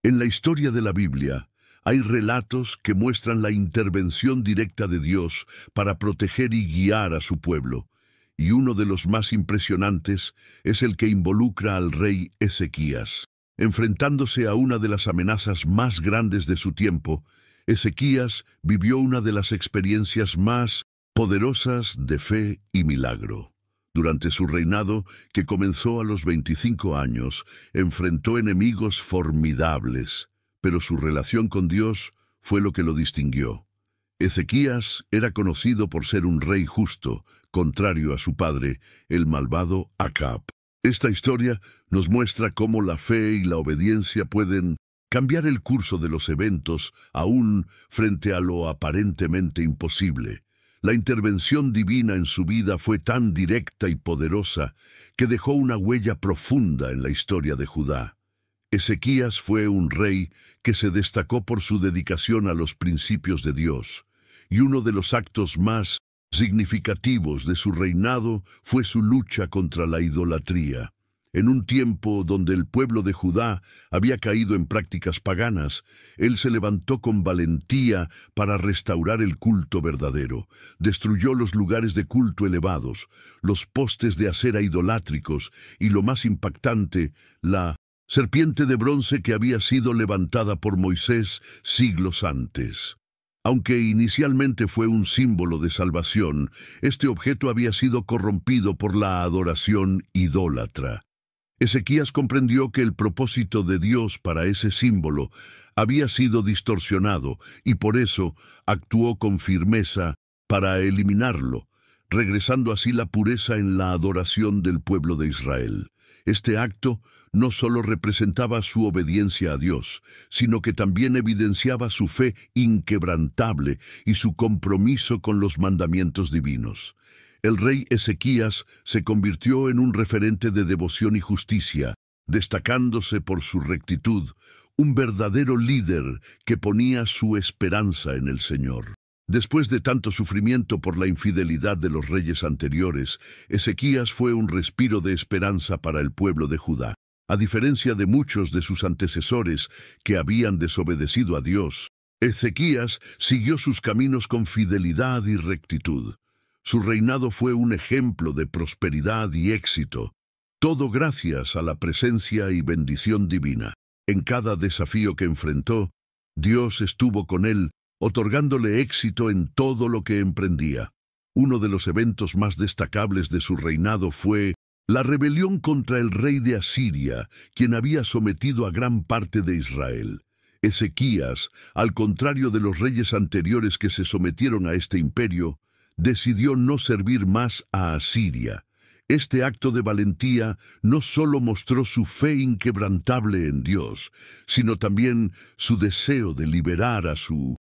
En la historia de la Biblia, hay relatos que muestran la intervención directa de Dios para proteger y guiar a su pueblo, y uno de los más impresionantes es el que involucra al rey Ezequías. Enfrentándose a una de las amenazas más grandes de su tiempo, Ezequías vivió una de las experiencias más poderosas de fe y milagro. Durante su reinado, que comenzó a los 25 años, enfrentó enemigos formidables, pero su relación con Dios fue lo que lo distinguió. Ezequías era conocido por ser un rey justo, contrario a su padre, el malvado Acab. Esta historia nos muestra cómo la fe y la obediencia pueden cambiar el curso de los eventos, aún frente a lo aparentemente imposible. La intervención divina en su vida fue tan directa y poderosa que dejó una huella profunda en la historia de Judá. Ezequías fue un rey que se destacó por su dedicación a los principios de Dios, y uno de los actos más significativos de su reinado fue su lucha contra la idolatría. En un tiempo donde el pueblo de Judá había caído en prácticas paganas, él se levantó con valentía para restaurar el culto verdadero. Destruyó los lugares de culto elevados, los postes de acera idolátricos y, lo más impactante, la serpiente de bronce que había sido levantada por Moisés siglos antes. Aunque inicialmente fue un símbolo de salvación, este objeto había sido corrompido por la adoración idólatra. Ezequías comprendió que el propósito de Dios para ese símbolo había sido distorsionado y por eso actuó con firmeza para eliminarlo, regresando así la pureza en la adoración del pueblo de Israel. Este acto no solo representaba su obediencia a Dios, sino que también evidenciaba su fe inquebrantable y su compromiso con los mandamientos divinos. El rey Ezequías se convirtió en un referente de devoción y justicia, destacándose por su rectitud, un verdadero líder que ponía su esperanza en el Señor. Después de tanto sufrimiento por la infidelidad de los reyes anteriores, Ezequías fue un respiro de esperanza para el pueblo de Judá. A diferencia de muchos de sus antecesores que habían desobedecido a Dios, Ezequías siguió sus caminos con fidelidad y rectitud. Su reinado fue un ejemplo de prosperidad y éxito, todo gracias a la presencia y bendición divina. En cada desafío que enfrentó, Dios estuvo con él, otorgándole éxito en todo lo que emprendía. Uno de los eventos más destacables de su reinado fue la rebelión contra el rey de Asiria, quien había sometido a gran parte de Israel. Ezequías, al contrario de los reyes anteriores que se sometieron a este imperio, decidió no servir más a Asiria. Este acto de valentía no solo mostró su fe inquebrantable en Dios, sino también su deseo de liberar a su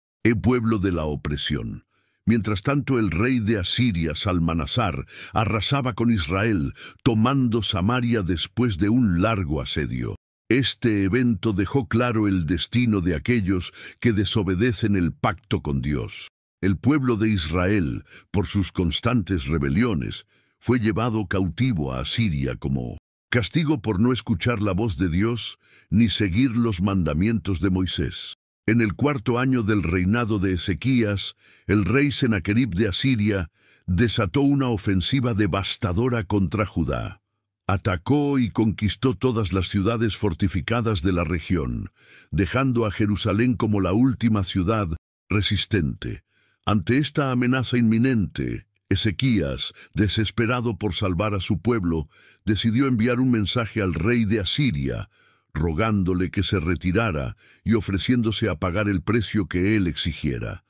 pueblo de la opresión. Mientras tanto, el rey de Asiria, Salmanasar, arrasaba con Israel, tomando Samaria después de un largo asedio. Este evento dejó claro el destino de aquellos que desobedecen el pacto con Dios. El pueblo de Israel, por sus constantes rebeliones, fue llevado cautivo a Asiria como castigo por no escuchar la voz de Dios ni seguir los mandamientos de Moisés. En el 4º año del reinado de Ezequías, el rey Senaquerib de Asiria desató una ofensiva devastadora contra Judá. Atacó y conquistó todas las ciudades fortificadas de la región, dejando a Jerusalén como la última ciudad resistente. Ante esta amenaza inminente, Ezequías, desesperado por salvar a su pueblo, decidió enviar un mensaje al rey de Asiria, rogándole que se retirara y ofreciéndose a pagar el precio que él exigiera.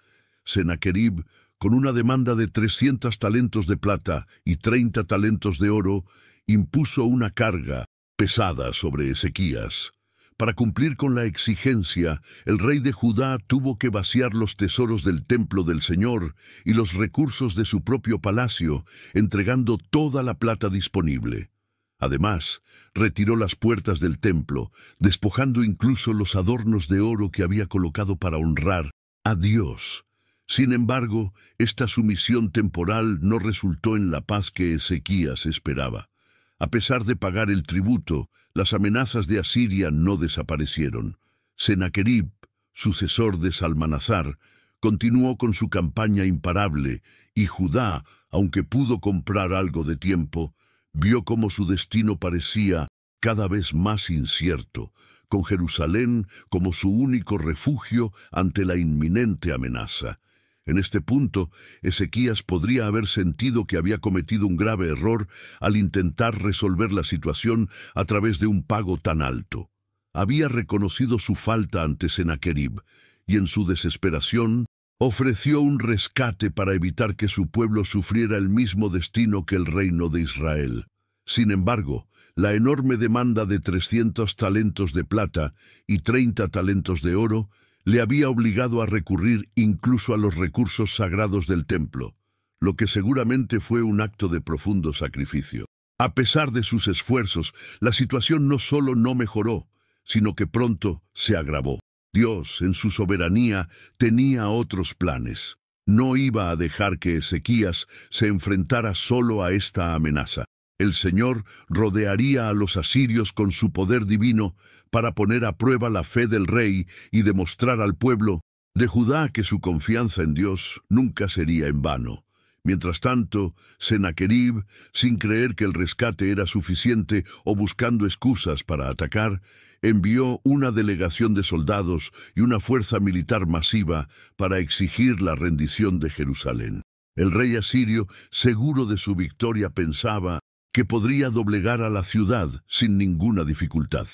Senaquerib, con una demanda de 300 talentos de plata y 30 talentos de oro, impuso una carga pesada sobre Ezequías. Para cumplir con la exigencia, el rey de Judá tuvo que vaciar los tesoros del templo del Señor y los recursos de su propio palacio, entregando toda la plata disponible. Además, retiró las puertas del templo, despojando incluso los adornos de oro que había colocado para honrar a Dios. Sin embargo, esta sumisión temporal no resultó en la paz que Ezequías esperaba. A pesar de pagar el tributo, las amenazas de Asiria no desaparecieron. Sennacherib, sucesor de Salmanasar, continuó con su campaña imparable, y Judá, aunque pudo comprar algo de tiempo, vio cómo su destino parecía cada vez más incierto, con Jerusalén como su único refugio ante la inminente amenaza. En este punto, Ezequías podría haber sentido que había cometido un grave error al intentar resolver la situación a través de un pago tan alto. Había reconocido su falta ante Sennacherib, y en su desesperación ofreció un rescate para evitar que su pueblo sufriera el mismo destino que el reino de Israel. Sin embargo, la enorme demanda de 300 talentos de plata y 30 talentos de oro le había obligado a recurrir incluso a los recursos sagrados del templo, lo que seguramente fue un acto de profundo sacrificio. A pesar de sus esfuerzos, la situación no solo no mejoró, sino que pronto se agravó. Dios, en su soberanía, tenía otros planes. No iba a dejar que Ezequías se enfrentara solo a esta amenaza. El Señor rodearía a los asirios con su poder divino para poner a prueba la fe del rey y demostrar al pueblo de Judá que su confianza en Dios nunca sería en vano. Mientras tanto, Sennacherib, sin creer que el rescate era suficiente o buscando excusas para atacar, envió una delegación de soldados y una fuerza militar masiva para exigir la rendición de Jerusalén. El rey asirio, seguro de su victoria, pensaba que podría doblegar a la ciudad sin ninguna dificultad.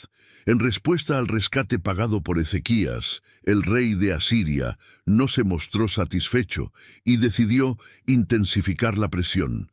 En respuesta al rescate pagado por Ezequías, el rey de Asiria no se mostró satisfecho y decidió intensificar la presión.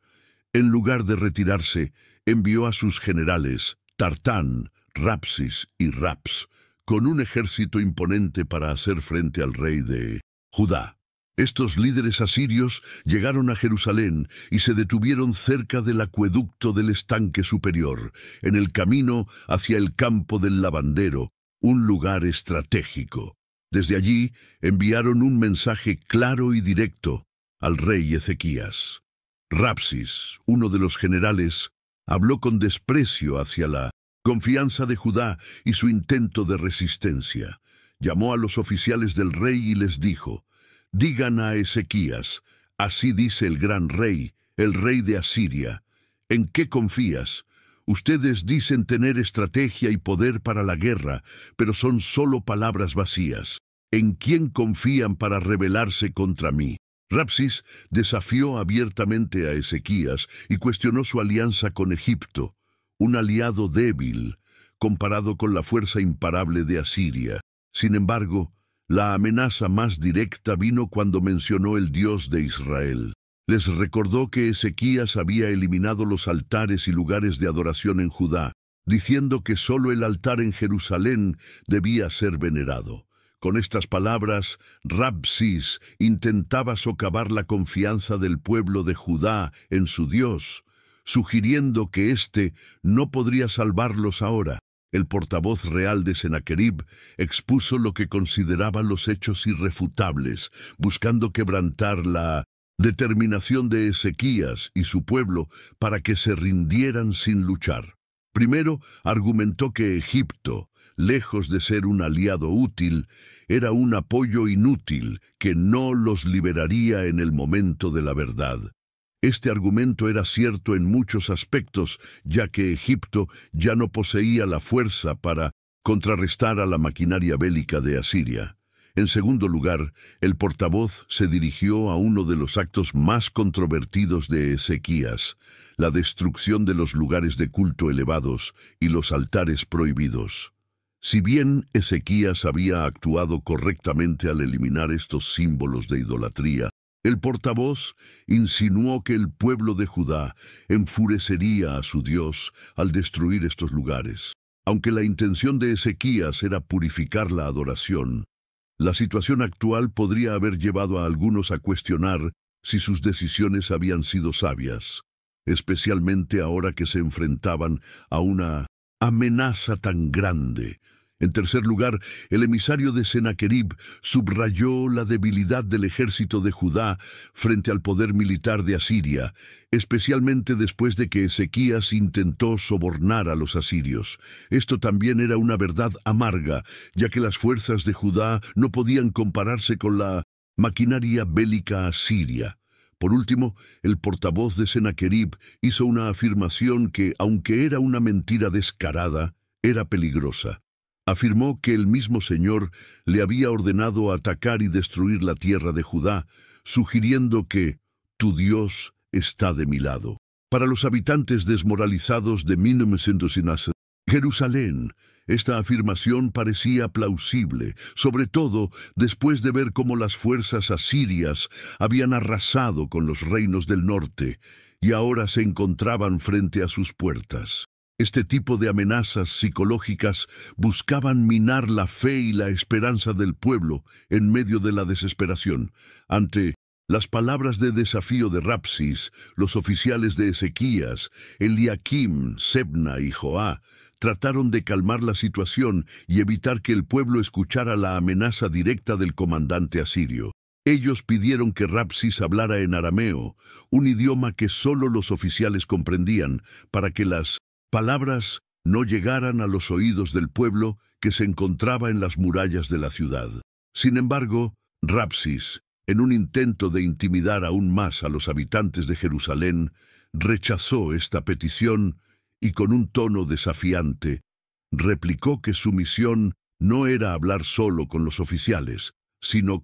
En lugar de retirarse, envió a sus generales, Tartán, Rapsis y Raps, con un ejército imponente para hacer frente al rey de Judá. Estos líderes asirios llegaron a Jerusalén y se detuvieron cerca del acueducto del estanque superior, en el camino hacia el campo del lavandero, un lugar estratégico. Desde allí enviaron un mensaje claro y directo al rey Ezequías. Rapsis, uno de los generales, habló con desprecio hacia la confianza de Judá y su intento de resistencia. Llamó a los oficiales del rey y les dijo: «Digan a Ezequías, así dice el gran rey, el rey de Asiria, ¿en qué confías? Ustedes dicen tener estrategia y poder para la guerra, pero son solo palabras vacías. ¿En quién confían para rebelarse contra mí?» Rapsis desafió abiertamente a Ezequías y cuestionó su alianza con Egipto, un aliado débil comparado con la fuerza imparable de Asiria. Sin embargo, la amenaza más directa vino cuando mencionó el Dios de Israel. Les recordó que Ezequías había eliminado los altares y lugares de adoración en Judá, diciendo que solo el altar en Jerusalén debía ser venerado. Con estas palabras, Rapsis intentaba socavar la confianza del pueblo de Judá en su Dios, sugiriendo que éste no podría salvarlos ahora. El portavoz real de Sennacherib expuso lo que consideraba los hechos irrefutables, buscando quebrantar la determinación de Ezequías y su pueblo para que se rindieran sin luchar. Primero, argumentó que Egipto, lejos de ser un aliado útil, era un apoyo inútil que no los liberaría en el momento de la verdad. Este argumento era cierto en muchos aspectos, ya que Egipto ya no poseía la fuerza para contrarrestar a la maquinaria bélica de Asiria. En segundo lugar, el portavoz se dirigió a uno de los actos más controvertidos de Ezequías, la destrucción de los lugares de culto elevados y los altares prohibidos. Si bien Ezequías había actuado correctamente al eliminar estos símbolos de idolatría, el portavoz insinuó que el pueblo de Judá enfurecería a su Dios al destruir estos lugares. Aunque la intención de Ezequías era purificar la adoración, la situación actual podría haber llevado a algunos a cuestionar si sus decisiones habían sido sabias, especialmente ahora que se enfrentaban a una amenaza tan grande. En tercer lugar, el emisario de Sennacherib subrayó la debilidad del ejército de Judá frente al poder militar de Asiria, especialmente después de que Ezequías intentó sobornar a los asirios. Esto también era una verdad amarga, ya que las fuerzas de Judá no podían compararse con la maquinaria bélica asiria. Por último, el portavoz de Sennacherib hizo una afirmación que, aunque era una mentira descarada, era peligrosa. Afirmó que el mismo Señor le había ordenado atacar y destruir la tierra de Judá, sugiriendo que «Tu Dios está de mi lado». Para los habitantes desmoralizados de 1900, Jerusalén, esta afirmación parecía plausible, sobre todo después de ver cómo las fuerzas asirias habían arrasado con los reinos del norte y ahora se encontraban frente a sus puertas. Este tipo de amenazas psicológicas buscaban minar la fe y la esperanza del pueblo en medio de la desesperación. Ante las palabras de desafío de Rabsis, los oficiales de Ezequías, Eliakim, Sebna y Joá, trataron de calmar la situación y evitar que el pueblo escuchara la amenaza directa del comandante asirio. Ellos pidieron que Rabsis hablara en arameo, un idioma que solo los oficiales comprendían, para que las palabras no llegaran a los oídos del pueblo que se encontraba en las murallas de la ciudad. Sin embargo, Rabsis, en un intento de intimidar aún más a los habitantes de Jerusalén, rechazó esta petición y con un tono desafiante, replicó que su misión no era hablar solo con los oficiales, sino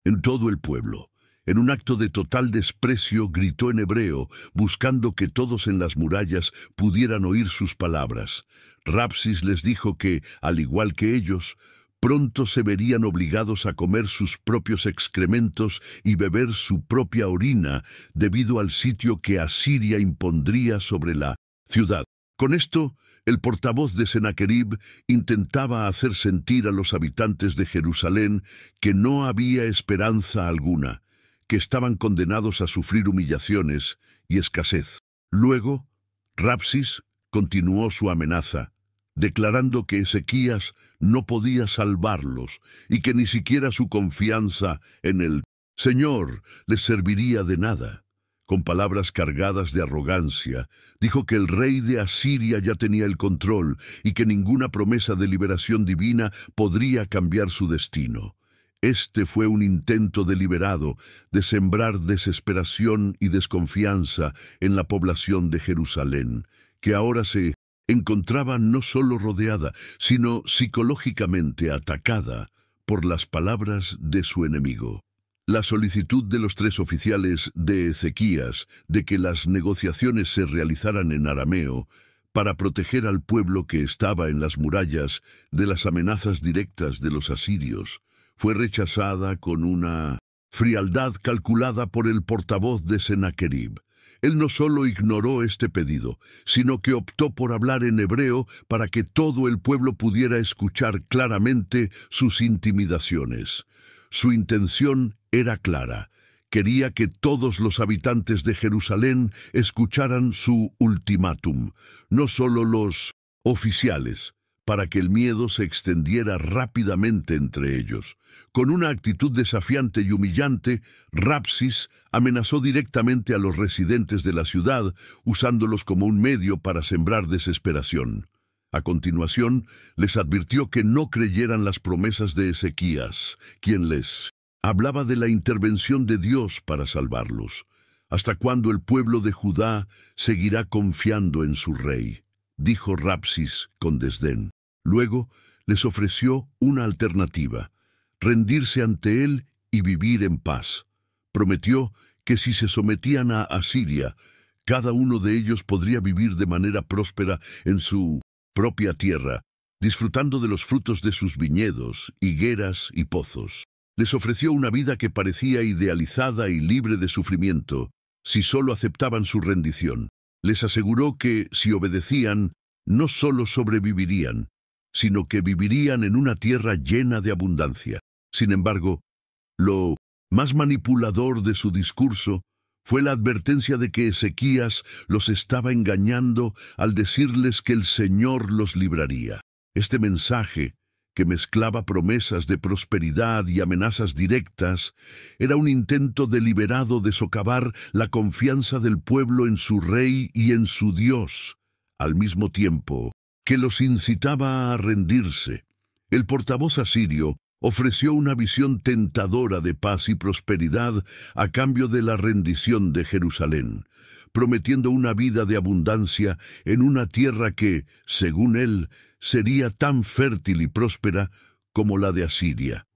en todo el pueblo. En un acto de total desprecio gritó en hebreo, buscando que todos en las murallas pudieran oír sus palabras. Rabsis les dijo que, al igual que ellos, pronto se verían obligados a comer sus propios excrementos y beber su propia orina debido al sitio que Asiria impondría sobre la ciudad. Con esto, el portavoz de Sennacherib intentaba hacer sentir a los habitantes de Jerusalén que no había esperanza alguna, que estaban condenados a sufrir humillaciones y escasez. Luego, Rabsis continuó su amenaza, declarando que Ezequías no podía salvarlos y que ni siquiera su confianza en el Señor les serviría de nada. Con palabras cargadas de arrogancia, dijo que el rey de Asiria ya tenía el control y que ninguna promesa de liberación divina podría cambiar su destino. Este fue un intento deliberado de sembrar desesperación y desconfianza en la población de Jerusalén, que ahora se encontraba no solo rodeada, sino psicológicamente atacada por las palabras de su enemigo. La solicitud de los 3 oficiales de Ezequías de que las negociaciones se realizaran en arameo para proteger al pueblo que estaba en las murallas de las amenazas directas de los asirios fue rechazada con una frialdad calculada por el portavoz de Sennacherib. Él no solo ignoró este pedido, sino que optó por hablar en hebreo para que todo el pueblo pudiera escuchar claramente sus intimidaciones. Su intención era clara. Quería que todos los habitantes de Jerusalén escucharan su ultimátum, no solo los oficiales, para que el miedo se extendiera rápidamente entre ellos. Con una actitud desafiante y humillante, Rabsis amenazó directamente a los residentes de la ciudad, usándolos como un medio para sembrar desesperación. A continuación, les advirtió que no creyeran las promesas de Ezequías, quien les hablaba de la intervención de Dios para salvarlos. ¿Hasta cuándo el pueblo de Judá seguirá confiando en su rey?, dijo Rabsis con desdén. Luego les ofreció una alternativa: rendirse ante él y vivir en paz. Prometió que si se sometían a Asiria, cada uno de ellos podría vivir de manera próspera en su propia tierra, disfrutando de los frutos de sus viñedos, higueras y pozos. Les ofreció una vida que parecía idealizada y libre de sufrimiento, si solo aceptaban su rendición. Les aseguró que, si obedecían, no solo sobrevivirían, sino que vivirían en una tierra llena de abundancia. Sin embargo, lo más manipulador de su discurso fue la advertencia de que Ezequías los estaba engañando al decirles que el Señor los libraría. Este mensaje que mezclaba promesas de prosperidad y amenazas directas, era un intento deliberado de socavar la confianza del pueblo en su rey y en su Dios, al mismo tiempo que los incitaba a rendirse. El portavoz asirio ofreció una visión tentadora de paz y prosperidad a cambio de la rendición de Jerusalén, prometiendo una vida de abundancia en una tierra que, según él, sería tan fértil y próspera como la de Asiria.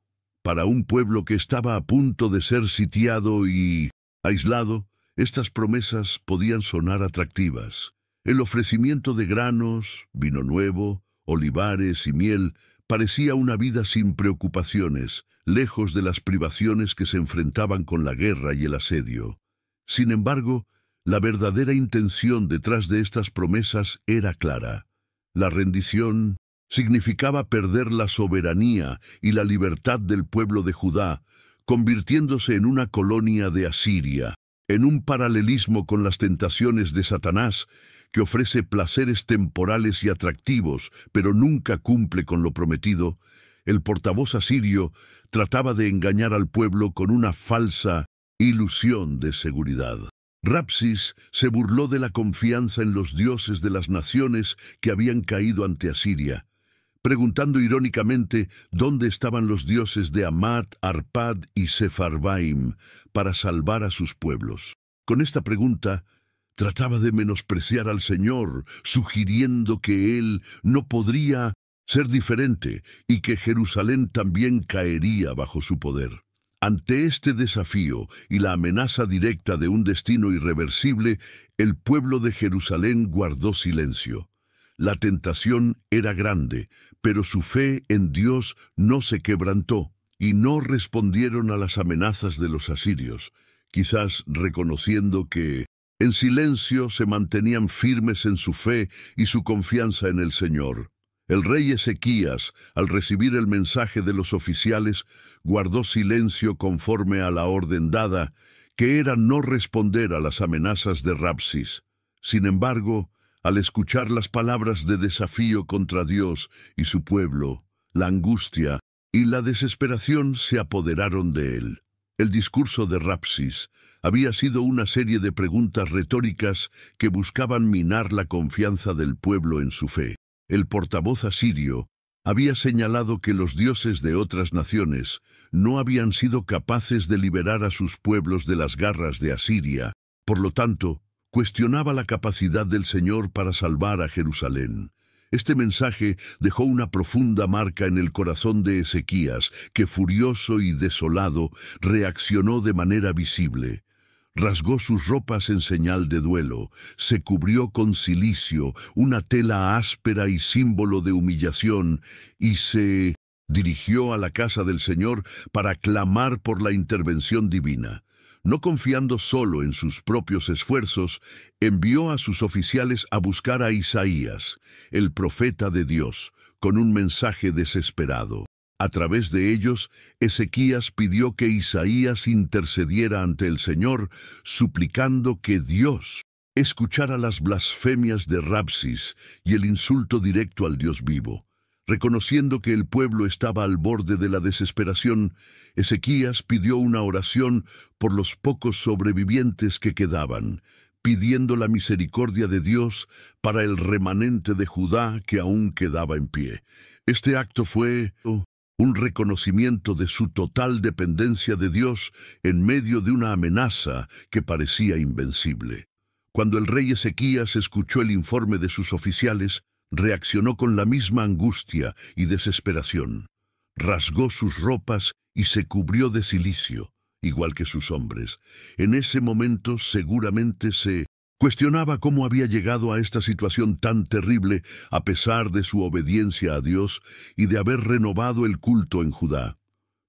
Para un pueblo que estaba a punto de ser sitiado y aislado, estas promesas podían sonar atractivas. El ofrecimiento de granos, vino nuevo, olivares y miel parecía una vida sin preocupaciones, lejos de las privaciones que se enfrentaban con la guerra y el asedio. Sin embargo, la verdadera intención detrás de estas promesas era clara. La rendición significaba perder la soberanía y la libertad del pueblo de Judá, convirtiéndose en una colonia de Asiria. En un paralelismo con las tentaciones de Satanás, que ofrece placeres temporales y atractivos, pero nunca cumple con lo prometido, el portavoz asirio trataba de engañar al pueblo con una falsa ilusión de seguridad. Rabsis se burló de la confianza en los dioses de las naciones que habían caído ante Asiria, preguntando irónicamente dónde estaban los dioses de Amat, Arpad y Sefarvaim para salvar a sus pueblos. Con esta pregunta, trataba de menospreciar al Señor, sugiriendo que Él no podría ser diferente y que Jerusalén también caería bajo su poder. Ante este desafío y la amenaza directa de un destino irreversible, el pueblo de Jerusalén guardó silencio. La tentación era grande, pero su fe en Dios no se quebrantó, y no respondieron a las amenazas de los asirios, quizás reconociendo que en silencio se mantenían firmes en su fe y su confianza en el Señor. El rey Ezequías, al recibir el mensaje de los oficiales, guardó silencio conforme a la orden dada, que era no responder a las amenazas de Rabsis. Sin embargo, al escuchar las palabras de desafío contra Dios y su pueblo, la angustia y la desesperación se apoderaron de él. El discurso de Rabsis había sido una serie de preguntas retóricas que buscaban minar la confianza del pueblo en su fe. El portavoz asirio había señalado que los dioses de otras naciones no habían sido capaces de liberar a sus pueblos de las garras de Asiria. Por lo tanto, cuestionaba la capacidad del Señor para salvar a Jerusalén. Este mensaje dejó una profunda marca en el corazón de Ezequías, que furioso y desolado reaccionó de manera visible. Rasgó sus ropas en señal de duelo, se cubrió con cilicio, una tela áspera y símbolo de humillación, y se dirigió a la casa del Señor para clamar por la intervención divina. No confiando solo en sus propios esfuerzos, envió a sus oficiales a buscar a Isaías, el profeta de Dios, con un mensaje desesperado. A través de ellos, Ezequías pidió que Isaías intercediera ante el Señor, suplicando que Dios escuchara las blasfemias de Rabsis y el insulto directo al Dios vivo. Reconociendo que el pueblo estaba al borde de la desesperación, Ezequías pidió una oración por los pocos sobrevivientes que quedaban, pidiendo la misericordia de Dios para el remanente de Judá que aún quedaba en pie. Este acto fue un reconocimiento de su total dependencia de Dios en medio de una amenaza que parecía invencible. Cuando el rey Ezequías escuchó el informe de sus oficiales, reaccionó con la misma angustia y desesperación. Rasgó sus ropas y se cubrió de cilicio, igual que sus hombres. En ese momento seguramente se cuestionaba cómo había llegado a esta situación tan terrible a pesar de su obediencia a Dios y de haber renovado el culto en Judá.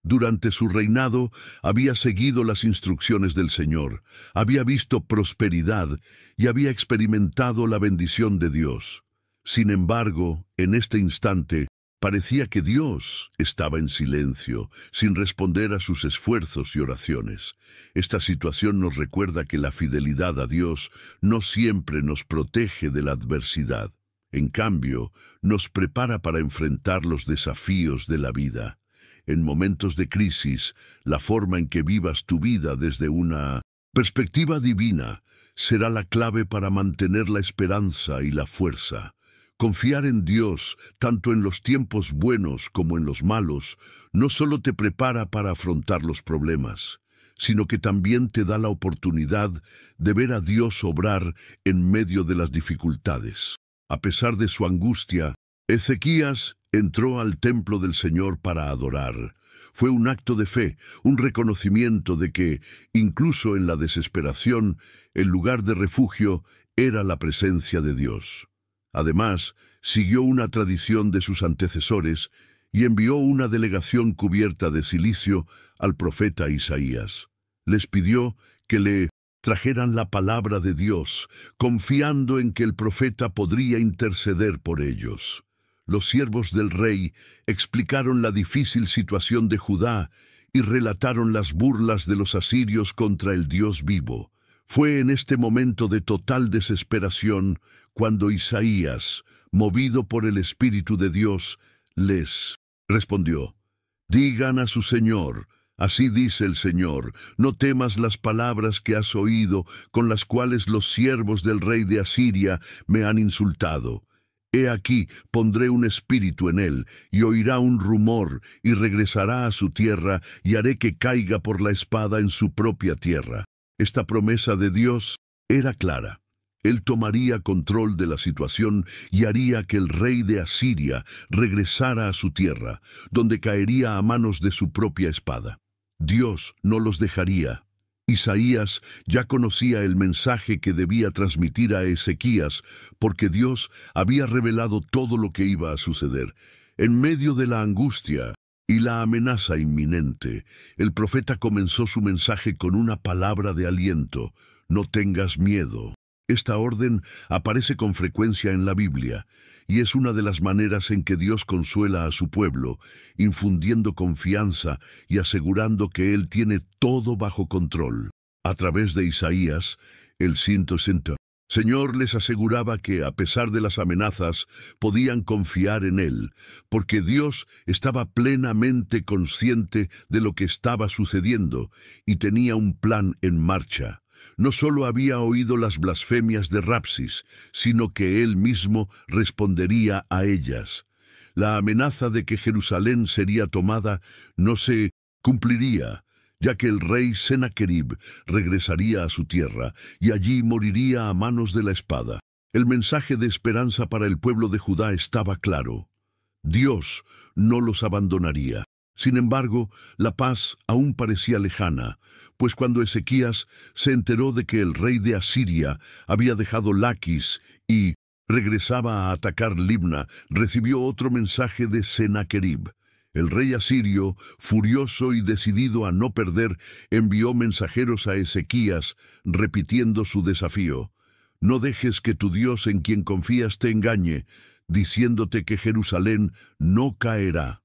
Durante su reinado había seguido las instrucciones del Señor, había visto prosperidad y había experimentado la bendición de Dios. Sin embargo, en este instante, parecía que Dios estaba en silencio, sin responder a sus esfuerzos y oraciones. Esta situación nos recuerda que la fidelidad a Dios no siempre nos protege de la adversidad. En cambio, nos prepara para enfrentar los desafíos de la vida. En momentos de crisis, la forma en que vivas tu vida desde una perspectiva divina será la clave para mantener la esperanza y la fuerza. Confiar en Dios, tanto en los tiempos buenos como en los malos, no solo te prepara para afrontar los problemas, sino que también te da la oportunidad de ver a Dios obrar en medio de las dificultades. A pesar de su angustia, Ezequías entró al templo del Señor para adorar. Fue un acto de fe, un reconocimiento de que, incluso en la desesperación, el lugar de refugio era la presencia de Dios. Además, siguió una tradición de sus antecesores y envió una delegación cubierta de cilicio al profeta Isaías. Les pidió que le trajeran la palabra de Dios, confiando en que el profeta podría interceder por ellos. Los siervos del rey explicaron la difícil situación de Judá y relataron las burlas de los asirios contra el Dios vivo. Fue en este momento de total desesperación cuando Isaías, movido por el Espíritu de Dios, les respondió: «Digan a su Señor, así dice el Señor, no temas las palabras que has oído, con las cuales los siervos del rey de Asiria me han insultado. He aquí, pondré un espíritu en él, y oirá un rumor, y regresará a su tierra, y haré que caiga por la espada en su propia tierra». Esta promesa de Dios era clara. Él tomaría control de la situación y haría que el rey de Asiria regresara a su tierra, donde caería a manos de su propia espada. Dios no los dejaría. Isaías ya conocía el mensaje que debía transmitir a Ezequías, porque Dios había revelado todo lo que iba a suceder. En medio de la angustia y la amenaza inminente, el profeta comenzó su mensaje con una palabra de aliento: «No tengas miedo». Esta orden aparece con frecuencia en la Biblia, y es una de las maneras en que Dios consuela a su pueblo, infundiendo confianza y asegurando que Él tiene todo bajo control. A través de Isaías, el Señor les aseguraba que, a pesar de las amenazas, podían confiar en Él, porque Dios estaba plenamente consciente de lo que estaba sucediendo y tenía un plan en marcha. No solo había oído las blasfemias de Rabsis, sino que Él mismo respondería a ellas. La amenaza de que Jerusalén sería tomada no se cumpliría, ya que el rey Sennacherib regresaría a su tierra y allí moriría a manos de la espada. El mensaje de esperanza para el pueblo de Judá estaba claro: Dios no los abandonaría. Sin embargo, la paz aún parecía lejana, pues cuando Ezequías se enteró de que el rey de Asiria había dejado Laquis y regresaba a atacar Libna, recibió otro mensaje de Sennacherib. El rey asirio, furioso y decidido a no perder, envió mensajeros a Ezequías, repitiendo su desafío: «No dejes que tu Dios en quien confías te engañe, diciéndote que Jerusalén no caerá».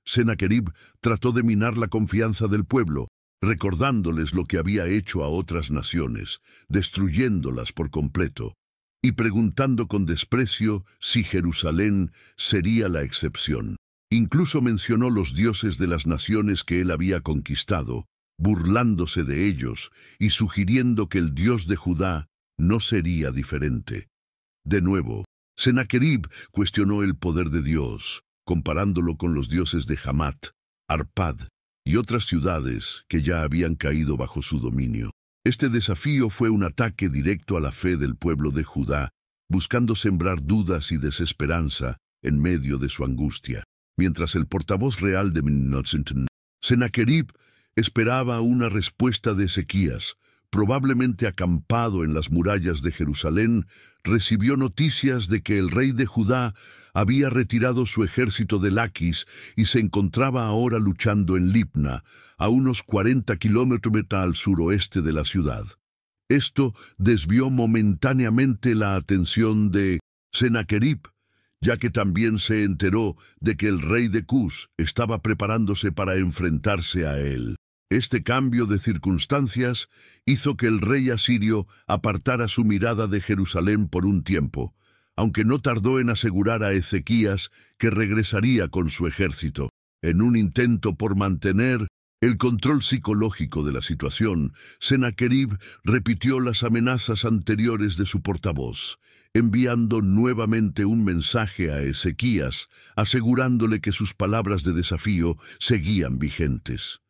Sennacherib trató de minar la confianza del pueblo, recordándoles lo que había hecho a otras naciones, destruyéndolas por completo, y preguntando con desprecio si Jerusalén sería la excepción. Incluso mencionó los dioses de las naciones que él había conquistado, burlándose de ellos y sugiriendo que el Dios de Judá no sería diferente. De nuevo, Sennacherib cuestionó el poder de Dios, comparándolo con los dioses de Hamat, Arpad y otras ciudades que ya habían caído bajo su dominio. Este desafío fue un ataque directo a la fe del pueblo de Judá, buscando sembrar dudas y desesperanza en medio de su angustia. Mientras el portavoz real de Sennacherib esperaba una respuesta de Ezequías, probablemente acampado en las murallas de Jerusalén, recibió noticias de que el rey de Judá había retirado su ejército de Laquis y se encontraba ahora luchando en Libna, a unos 40 kilómetros al suroeste de la ciudad. Esto desvió momentáneamente la atención de Sennacherib, ya que también se enteró de que el rey de Cus estaba preparándose para enfrentarse a él. Este cambio de circunstancias hizo que el rey asirio apartara su mirada de Jerusalén por un tiempo. aunque no tardó en asegurar a Ezequías que regresaría con su ejército. En un intento por mantener el control psicológico de la situación, Sennacherib repitió las amenazas anteriores de su portavoz, enviando nuevamente un mensaje a Ezequías, asegurándole que sus palabras de desafío seguían vigentes.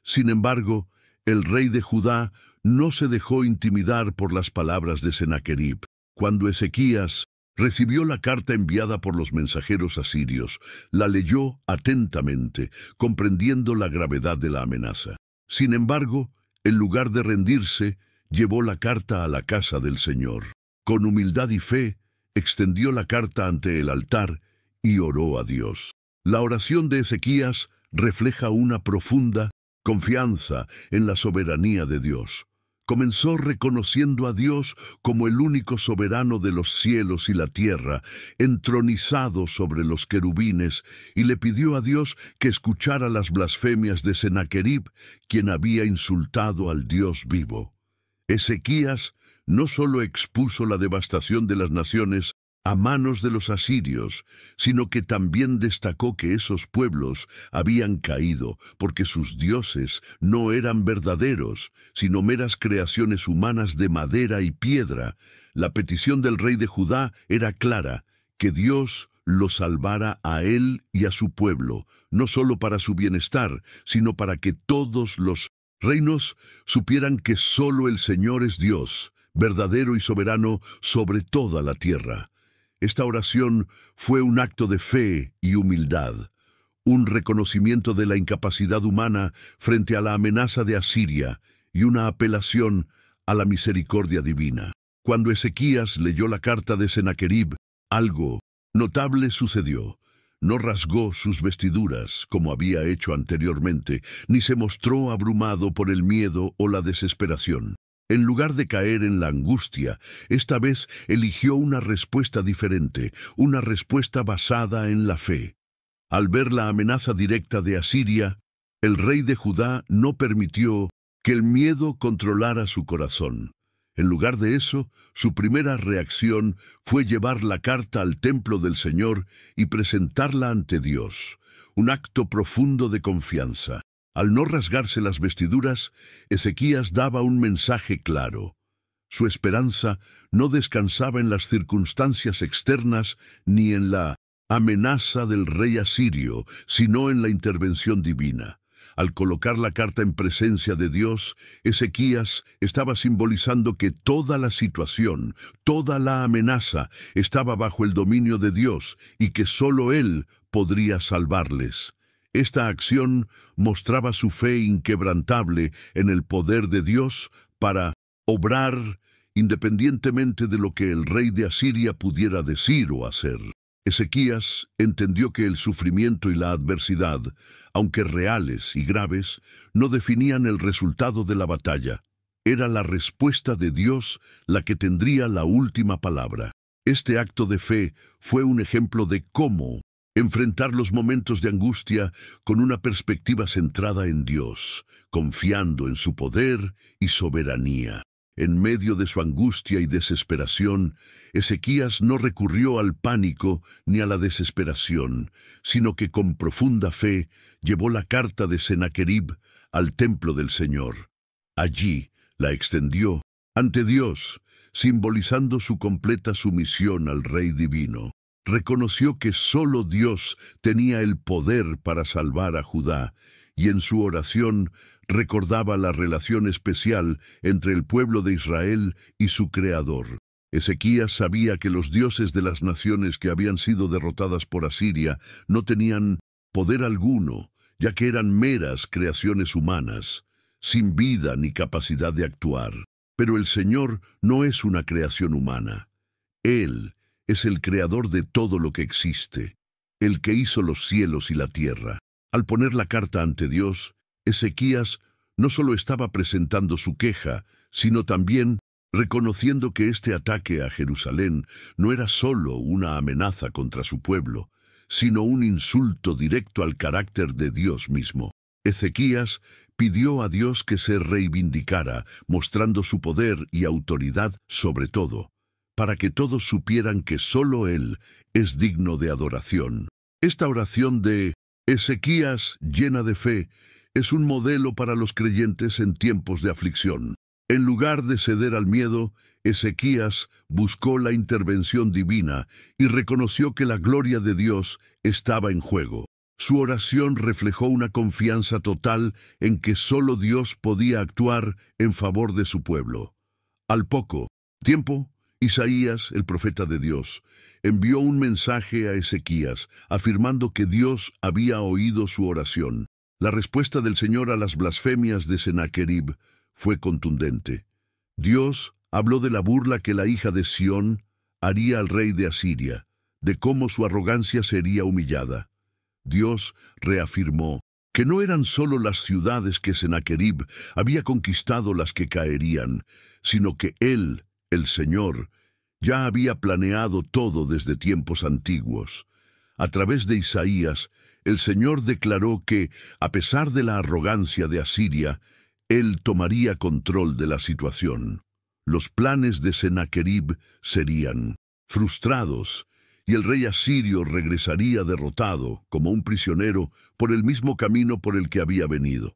Sin embargo, el rey de Judá no se dejó intimidar por las palabras de Sennacherib. Cuando Ezequías recibió la carta enviada por los mensajeros asirios, la leyó atentamente, comprendiendo la gravedad de la amenaza. Sin embargo, en lugar de rendirse, llevó la carta a la casa del Señor. Con humildad y fe, extendió la carta ante el altar y oró a Dios. La oración de Ezequías refleja una profunda confianza en la soberanía de Dios. Comenzó reconociendo a Dios como el único soberano de los cielos y la tierra, entronizado sobre los querubines, y le pidió a Dios que escuchara las blasfemias de Sennacherib, quien había insultado al Dios vivo. Ezequías no solo expuso la devastación de las naciones a manos de los asirios, sino que también destacó que esos pueblos habían caído porque sus dioses no eran verdaderos, sino meras creaciones humanas de madera y piedra. La petición del rey de Judá era clara: que Dios lo salvara a él y a su pueblo, no solo para su bienestar, sino para que todos los reinos supieran que solo el Señor es Dios, verdadero y soberano sobre toda la tierra. Esta oración fue un acto de fe y humildad, un reconocimiento de la incapacidad humana frente a la amenaza de Asiria y una apelación a la misericordia divina. Cuando Ezequías leyó la carta de Sennacherib, algo notable sucedió. No rasgó sus vestiduras, como había hecho anteriormente, ni se mostró abrumado por el miedo o la desesperación. En lugar de caer en la angustia, esta vez eligió una respuesta diferente, una respuesta basada en la fe. Al ver la amenaza directa de Asiria, el rey de Judá no permitió que el miedo controlara su corazón. En lugar de eso, su primera reacción fue llevar la carta al templo del Señor y presentarla ante Dios, un acto profundo de confianza. Al no rasgarse las vestiduras, Ezequías daba un mensaje claro. Su esperanza no descansaba en las circunstancias externas ni en la amenaza del rey asirio, sino en la intervención divina. Al colocar la carta en presencia de Dios, Ezequías estaba simbolizando que toda la situación, toda la amenaza, estaba bajo el dominio de Dios y que solo Él podría salvarles. Esta acción mostraba su fe inquebrantable en el poder de Dios para obrar independientemente de lo que el rey de Asiria pudiera decir o hacer. Ezequías entendió que el sufrimiento y la adversidad, aunque reales y graves, no definían el resultado de la batalla. Era la respuesta de Dios la que tendría la última palabra. Este acto de fe fue un ejemplo de cómo enfrentar los momentos de angustia con una perspectiva centrada en Dios, confiando en su poder y soberanía. En medio de su angustia y desesperación, Ezequías no recurrió al pánico ni a la desesperación, sino que con profunda fe llevó la carta de Sennacherib al templo del Señor. Allí la extendió ante Dios, simbolizando su completa sumisión al Rey Divino. Reconoció que solo Dios tenía el poder para salvar a Judá, y en su oración recordaba la relación especial entre el pueblo de Israel y su Creador. Ezequías sabía que los dioses de las naciones que habían sido derrotadas por Asiria no tenían poder alguno, ya que eran meras creaciones humanas, sin vida ni capacidad de actuar. Pero el Señor no es una creación humana. Él es el creador de todo lo que existe, el que hizo los cielos y la tierra. Al poner la carta ante Dios, Ezequías no solo estaba presentando su queja, sino también reconociendo que este ataque a Jerusalén no era solo una amenaza contra su pueblo, sino un insulto directo al carácter de Dios mismo. Ezequías pidió a Dios que se reivindicara, mostrando su poder y autoridad sobre todo. para que todos supieran que solo Él es digno de adoración. Esta oración de Ezequías, llena de fe, es un modelo para los creyentes en tiempos de aflicción. En lugar de ceder al miedo, Ezequías buscó la intervención divina y reconoció que la gloria de Dios estaba en juego. Su oración reflejó una confianza total en que solo Dios podía actuar en favor de su pueblo. Al poco tiempo, Isaías, el profeta de Dios, envió un mensaje a Ezequías, afirmando que Dios había oído su oración. La respuesta del Señor a las blasfemias de Sennacherib fue contundente. Dios habló de la burla que la hija de Sión haría al rey de Asiria, de cómo su arrogancia sería humillada. Dios reafirmó que no eran solo las ciudades que Sennacherib había conquistado las que caerían, sino que Él, el Señor, ya había planeado todo desde tiempos antiguos. A través de Isaías, el Señor declaró que, a pesar de la arrogancia de Asiria, Él tomaría control de la situación. Los planes de Sennacherib serían frustrados, y el rey asirio regresaría derrotado, como un prisionero, por el mismo camino por el que había venido.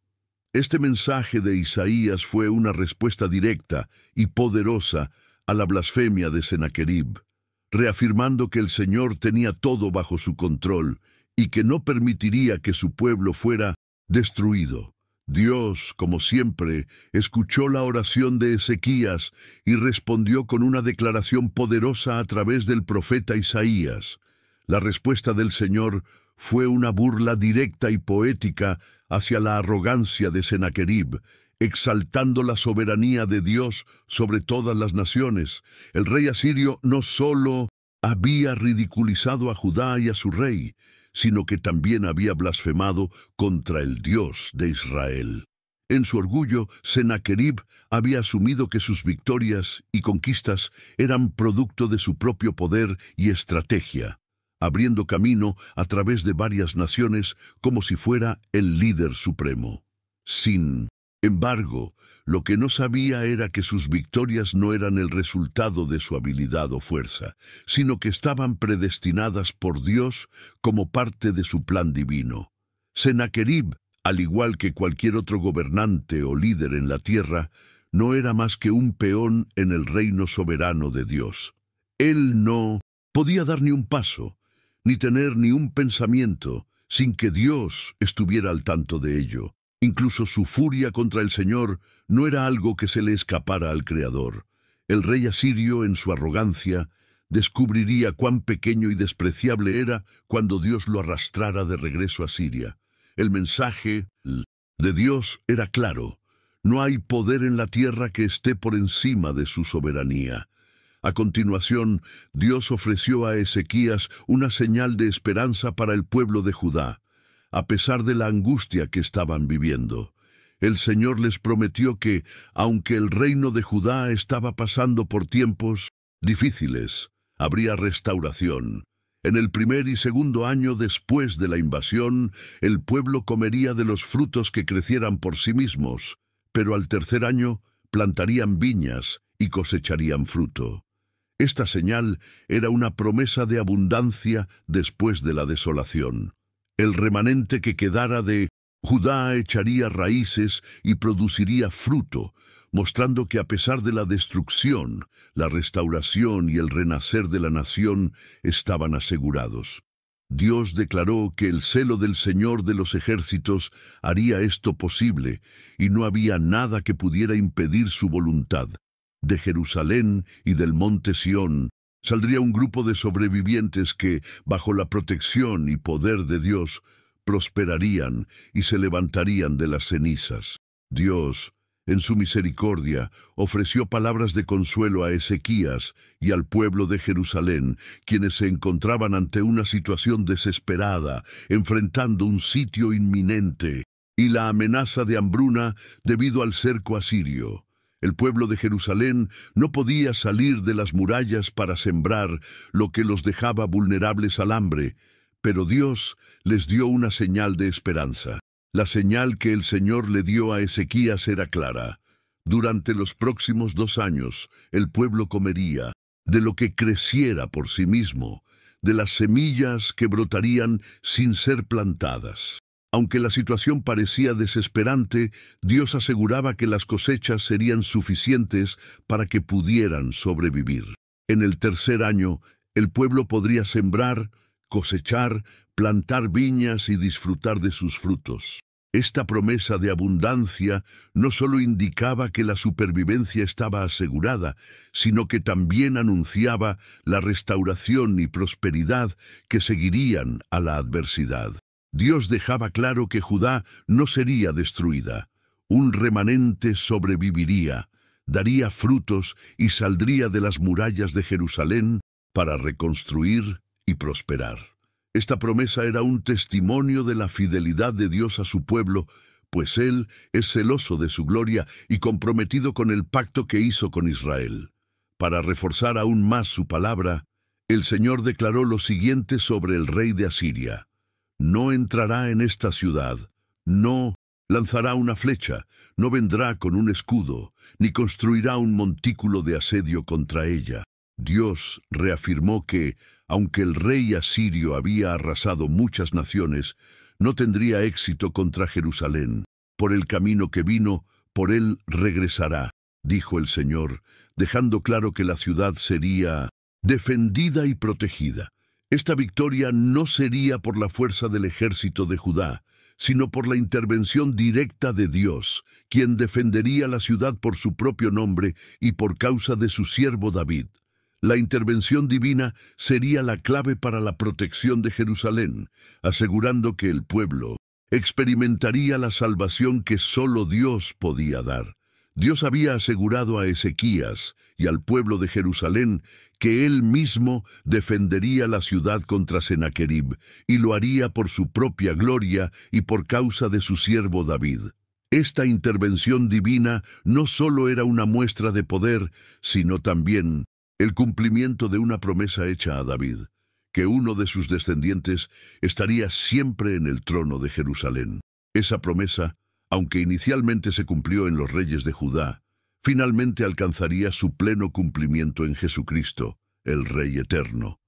Este mensaje de Isaías fue una respuesta directa y poderosa a la blasfemia de Sennacherib, reafirmando que el Señor tenía todo bajo su control y que no permitiría que su pueblo fuera destruido. Dios, como siempre, escuchó la oración de Ezequías y respondió con una declaración poderosa a través del profeta Isaías. La respuesta del Señor fue una burla directa y poética hacia la arrogancia de Sennacherib, exaltando la soberanía de Dios sobre todas las naciones. El rey asirio no solo había ridiculizado a Judá y a su rey, sino que también había blasfemado contra el Dios de Israel. En su orgullo, Sennacherib había asumido que sus victorias y conquistas eran producto de su propio poder y estrategia, abriendo camino a través de varias naciones como si fuera el líder supremo. Sin embargo, lo que no sabía era que sus victorias no eran el resultado de su habilidad o fuerza, sino que estaban predestinadas por Dios como parte de su plan divino. Sennacherib, al igual que cualquier otro gobernante o líder en la tierra, no era más que un peón en el reino soberano de Dios. Él no podía dar ni un paso, ni tener ni un pensamiento, sin que Dios estuviera al tanto de ello. Incluso su furia contra el Señor no era algo que se le escapara al Creador. El rey asirio, en su arrogancia, descubriría cuán pequeño y despreciable era cuando Dios lo arrastrara de regreso a Siria. El mensaje de Dios era claro: no hay poder en la tierra que esté por encima de su soberanía. A continuación, Dios ofreció a Ezequías una señal de esperanza para el pueblo de Judá. A pesar de la angustia que estaban viviendo, el Señor les prometió que, aunque el reino de Judá estaba pasando por tiempos difíciles, habría restauración. En el primer y segundo año después de la invasión, el pueblo comería de los frutos que crecieran por sí mismos, pero al tercer año plantarían viñas y cosecharían fruto. Esta señal era una promesa de abundancia después de la desolación. El remanente que quedara de Judá echaría raíces y produciría fruto, mostrando que a pesar de la destrucción, la restauración y el renacer de la nación estaban asegurados. Dios declaró que el celo del Señor de los ejércitos haría esto posible, y no había nada que pudiera impedir su voluntad. De Jerusalén y del monte Sión saldría un grupo de sobrevivientes que, bajo la protección y poder de Dios, prosperarían y se levantarían de las cenizas. Dios, en su misericordia, ofreció palabras de consuelo a Ezequías y al pueblo de Jerusalén, quienes se encontraban ante una situación desesperada, enfrentando un sitio inminente y la amenaza de hambruna debido al cerco asirio. El pueblo de Jerusalén no podía salir de las murallas para sembrar, lo que los dejaba vulnerables al hambre, pero Dios les dio una señal de esperanza. La señal que el Señor le dio a Ezequías era clara. Durante los próximos 2 años, el pueblo comería de lo que creciera por sí mismo, de las semillas que brotarían sin ser plantadas. Aunque la situación parecía desesperante, Dios aseguraba que las cosechas serían suficientes para que pudieran sobrevivir. En el tercer año, el pueblo podría sembrar, cosechar, plantar viñas y disfrutar de sus frutos. Esta promesa de abundancia no solo indicaba que la supervivencia estaba asegurada, sino que también anunciaba la restauración y prosperidad que seguirían a la adversidad. Dios dejaba claro que Judá no sería destruida. Un remanente sobreviviría, daría frutos y saldría de las murallas de Jerusalén para reconstruir y prosperar. Esta promesa era un testimonio de la fidelidad de Dios a su pueblo, pues Él es celoso de su gloria y comprometido con el pacto que hizo con Israel. Para reforzar aún más su palabra, el Señor declaró lo siguiente sobre el rey de Asiria: no entrará en esta ciudad, no lanzará una flecha, no vendrá con un escudo, ni construirá un montículo de asedio contra ella. Dios reafirmó que, aunque el rey asirio había arrasado muchas naciones, no tendría éxito contra Jerusalén. Por el camino que vino, por él regresará, dijo el Señor, dejando claro que la ciudad sería defendida y protegida. Esta victoria no sería por la fuerza del ejército de Judá, sino por la intervención directa de Dios, quien defendería la ciudad por su propio nombre y por causa de su siervo David. La intervención divina sería la clave para la protección de Jerusalén, asegurando que el pueblo experimentaría la salvación que solo Dios podía dar. Dios había asegurado a Ezequías y al pueblo de Jerusalén que él mismo defendería la ciudad contra Sennacherib, y lo haría por su propia gloria y por causa de su siervo David. Esta intervención divina no solo era una muestra de poder, sino también el cumplimiento de una promesa hecha a David, que uno de sus descendientes estaría siempre en el trono de Jerusalén. Esa promesa, aunque inicialmente se cumplió en los reyes de Judá, finalmente alcanzaría su pleno cumplimiento en Jesucristo, el Rey eterno.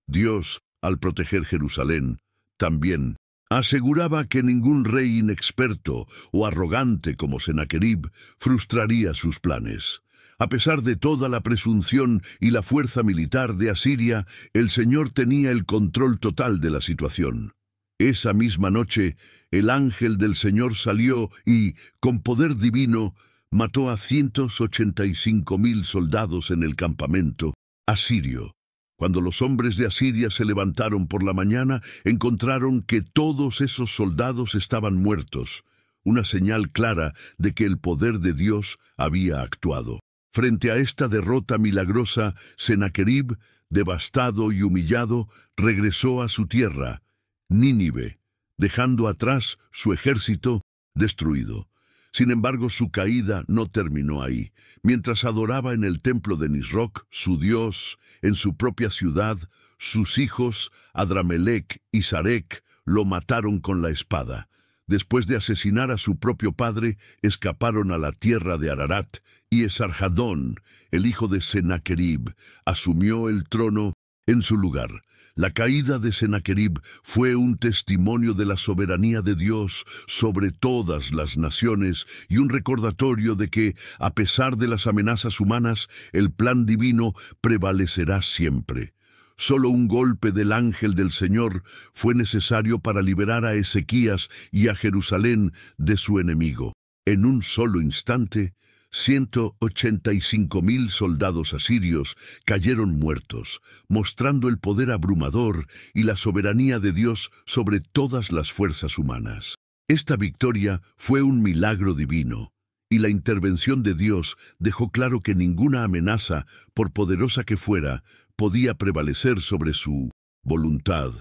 Dios, al proteger Jerusalén, también aseguraba que ningún rey inexperto o arrogante como Sennacherib frustraría sus planes. A pesar de toda la presunción y la fuerza militar de Asiria, el Señor tenía el control total de la situación. Esa misma noche, el ángel del Señor salió y, con poder divino, mató a 185,000 soldados en el campamento asirio. Cuando los hombres de Asiria se levantaron por la mañana, encontraron que todos esos soldados estaban muertos, una señal clara de que el poder de Dios había actuado. Frente a esta derrota milagrosa, Sennacherib, devastado y humillado, regresó a su tierra, Nínive, dejando atrás su ejército destruido. Sin embargo, su caída no terminó ahí. Mientras adoraba en el templo de Nisroch, su dios, en su propia ciudad, sus hijos, Adramelech y Sarec, lo mataron con la espada. Después de asesinar a su propio padre, escaparon a la tierra de Ararat, y Esarhadón, el hijo de Sennacherib, asumió el trono en su lugar. La caída de Sennacherib fue un testimonio de la soberanía de Dios sobre todas las naciones y un recordatorio de que, a pesar de las amenazas humanas, el plan divino prevalecerá siempre. Solo un golpe del ángel del Señor fue necesario para liberar a Ezequías y a Jerusalén de su enemigo. En un solo instante, 185,000 soldados asirios cayeron muertos, mostrando el poder abrumador y la soberanía de Dios sobre todas las fuerzas humanas. Esta victoria fue un milagro divino, y la intervención de Dios dejó claro que ninguna amenaza, por poderosa que fuera, podía prevalecer sobre su voluntad.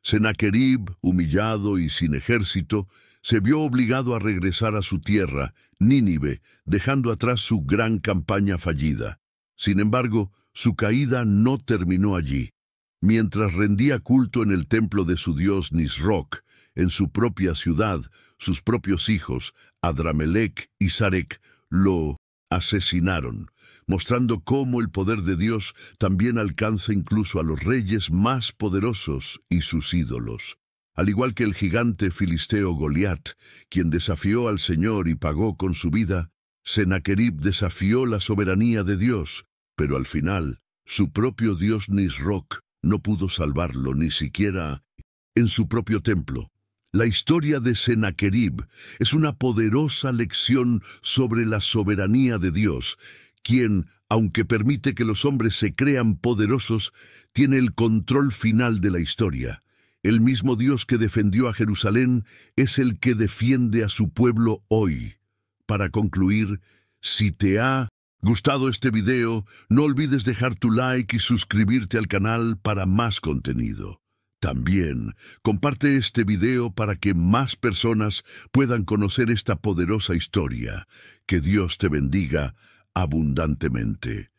Sennacherib, humillado y sin ejército, se vio obligado a regresar a su tierra, Nínive, dejando atrás su gran campaña fallida. Sin embargo, su caída no terminó allí. Mientras rendía culto en el templo de su dios Nisroch, en su propia ciudad, sus propios hijos, Adramelech y Sarec, lo asesinaron, mostrando cómo el poder de Dios también alcanza incluso a los reyes más poderosos y sus ídolos. Al igual que el gigante filisteo Goliat, quien desafió al Señor y pagó con su vida, Sennacherib desafió la soberanía de Dios, pero al final, su propio dios Nisroch no pudo salvarlo ni siquiera en su propio templo. La historia de Sennacherib es una poderosa lección sobre la soberanía de Dios, quien, aunque permite que los hombres se crean poderosos, tiene el control final de la historia. El mismo Dios que defendió a Jerusalén es el que defiende a su pueblo hoy. Para concluir, si te ha gustado este video, no olvides dejar tu like y suscribirte al canal para más contenido. También, comparte este video para que más personas puedan conocer esta poderosa historia. Que Dios te bendiga abundantemente.